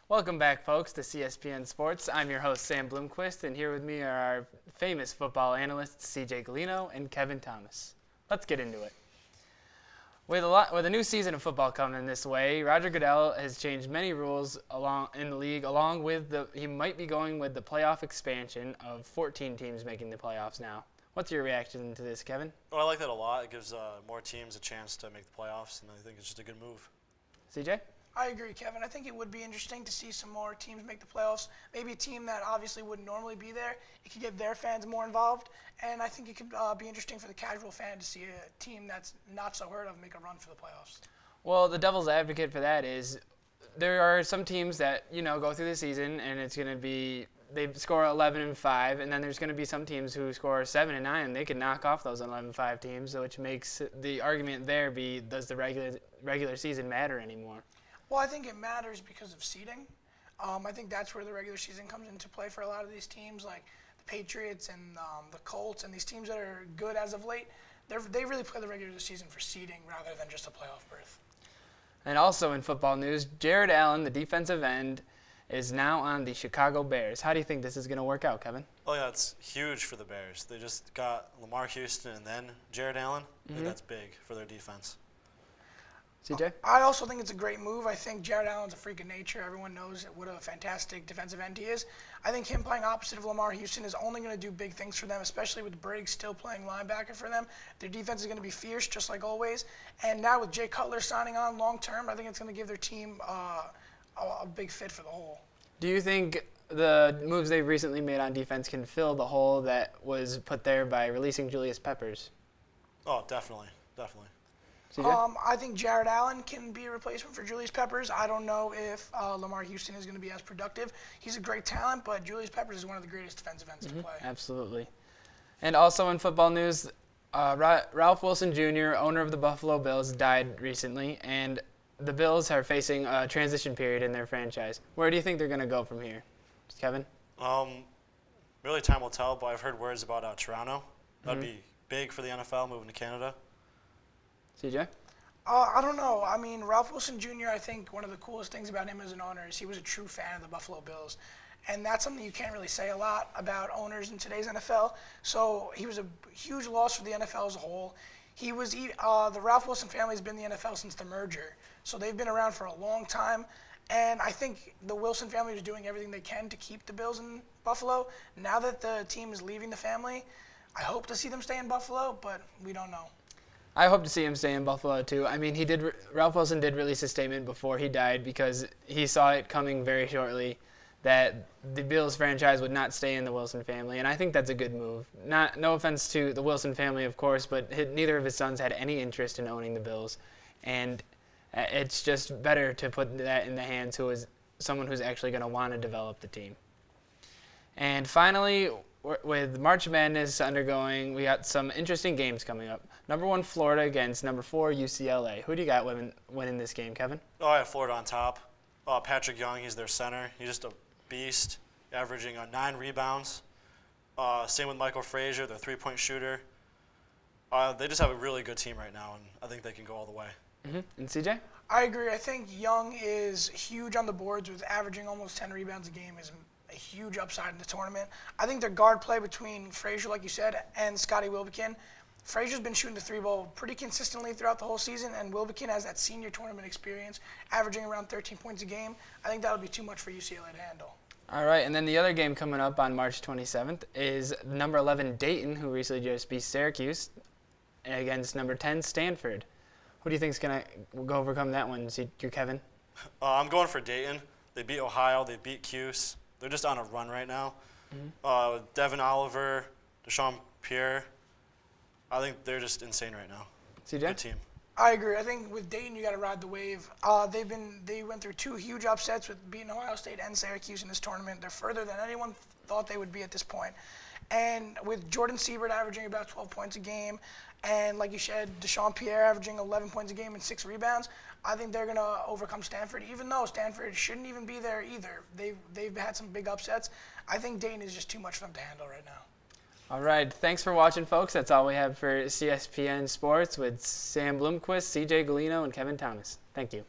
Welcome back, folks, to CSPN Sports. I'm your host, Sam Bloomquist, and here with me are our famous football analysts, CJ Galino and Kevin Thomas. Let's get into it. With a new season of football coming this way, Roger Goodell has changed many rules in the league. He might be going with the playoff expansion of 14 teams making the playoffs now. What's your reaction to this, Kevin? Oh, I like that a lot. It gives more teams a chance to make the playoffs, and I think it's just a good move. CJ? I agree, Kevin. I think it would be interesting to see some more teams make the playoffs. Maybe a team that obviously wouldn't normally be there. It could get their fans more involved. And I think it could be interesting for the casual fan to see a team that's not so heard of make a run for the playoffs. Well, the devil's advocate for that is there are some teams that, go through the season and it's going to be they score 11-5, and then there's going to be some teams who score 7-9, and they can knock off those 11-5 teams, which makes the argument there be, does the regular season matter anymore? Well, I think it matters because of seeding. I think that's where the regular season comes into play for a lot of these teams, like the Patriots and the Colts, and these teams that are good as of late. They really play the regular season for seeding rather than just a playoff berth. And also in football news, Jared Allen, the defensive end, is now on the Chicago Bears. How do you think this is going to work out, Kevin? Oh, yeah, it's huge for the Bears. They just got Lamar Houston and then Jared Allen. I think that's big for their defense. CJ? I also think it's a great move. I think Jared Allen's a freak of nature. Everyone knows what a fantastic defensive end he is. I think him playing opposite of Lamar Houston is only going to do big things for them, especially with Briggs still playing linebacker for them. Their defense is going to be fierce, just like always. And now with Jay Cutler signing on long term, I think it's going to give their team a big fit for the whole. Do you think the moves they've recently made on defense can fill the hole that was put there by releasing Julius Peppers? Oh, definitely. I think Jared Allen can be a replacement for Julius Peppers. I don't know if Lamar Houston is going to be as productive. He's a great talent, but Julius Peppers is one of the greatest defensive ends to play. Absolutely. And also in football news, Ralph Wilson Jr., owner of the Buffalo Bills, died recently, and the Bills are facing a transition period in their franchise. Where do you think they're going to go from here? Kevin? Really, time will tell, but I've heard words about Toronto. That'd be big for the NFL, moving to Canada. CJ? I don't know. I mean, Ralph Wilson Jr., I think one of the coolest things about him as an owner is he was a true fan of the Buffalo Bills. And that's something you can't really say a lot about owners in today's NFL. So he was a huge loss for the NFL as a whole. The Ralph Wilson family has been in the NFL since the merger. So they've been around for a long time. And I think the Wilson family is doing everything they can to keep the Bills in Buffalo. Now that the team is leaving the family, I hope to see them stay in Buffalo, but we don't know. I hope to see him stay in Buffalo too. I mean, Ralph Wilson did release a statement before he died because he saw it coming very shortly that the Bills franchise would not stay in the Wilson family, and I think that's a good move. No offense to the Wilson family, of course, but neither of his sons had any interest in owning the Bills, and it's just better to put that in the hands of someone who's actually going to want to develop the team. And finally, with March Madness undergoing, we got some interesting games coming up. Number 1, Florida against number 4, UCLA. Who do you got winning this game, Kevin? Oh, I have Florida on top. Patrick Young, he's their center. He's just a beast, averaging 9 rebounds. Same with Michael Frazier, their three-point shooter. They just have a really good team right now, and I think they can go all the way. And CJ? I agree. I think Young is huge on the boards with averaging almost 10 rebounds a game is a huge upside in the tournament. I think their guard play between Frazier, like you said, and Scottie Wilbekin. Frazier's been shooting the three ball pretty consistently throughout the whole season, and Wilbekin has that senior tournament experience, averaging around 13 points a game. I think that'll be too much for UCLA to handle. All right, and then the other game coming up on March 27th is number 11 Dayton, who recently just beat Syracuse, against number 10 Stanford. Who do you think is going to go overcome that one? You're Kevin? I'm going for Dayton. They beat Ohio. They beat Cuse. They're just on a run right now. Devin Oliver, Deshaun Pierre. I think they're just insane right now. CJ? Good team. I agree. I think with Dayton, you got to ride the wave. They went through 2 huge upsets with beating Ohio State and Syracuse in this tournament. They're further than anyone thought they would be at this point. And with Jordan Siebert averaging about 12 points a game, and like you said, Deshaun Pierre averaging 11 points a game and 6 rebounds, I think they're going to overcome Stanford, even though Stanford shouldn't even be there either. They've had some big upsets. I think Dayton is just too much for them to handle right now. All right, thanks for watching, folks. That's all we have for CSPN Sports with Sam Bloomquist, CJ Galino, and Kevin Thomas. Thank you.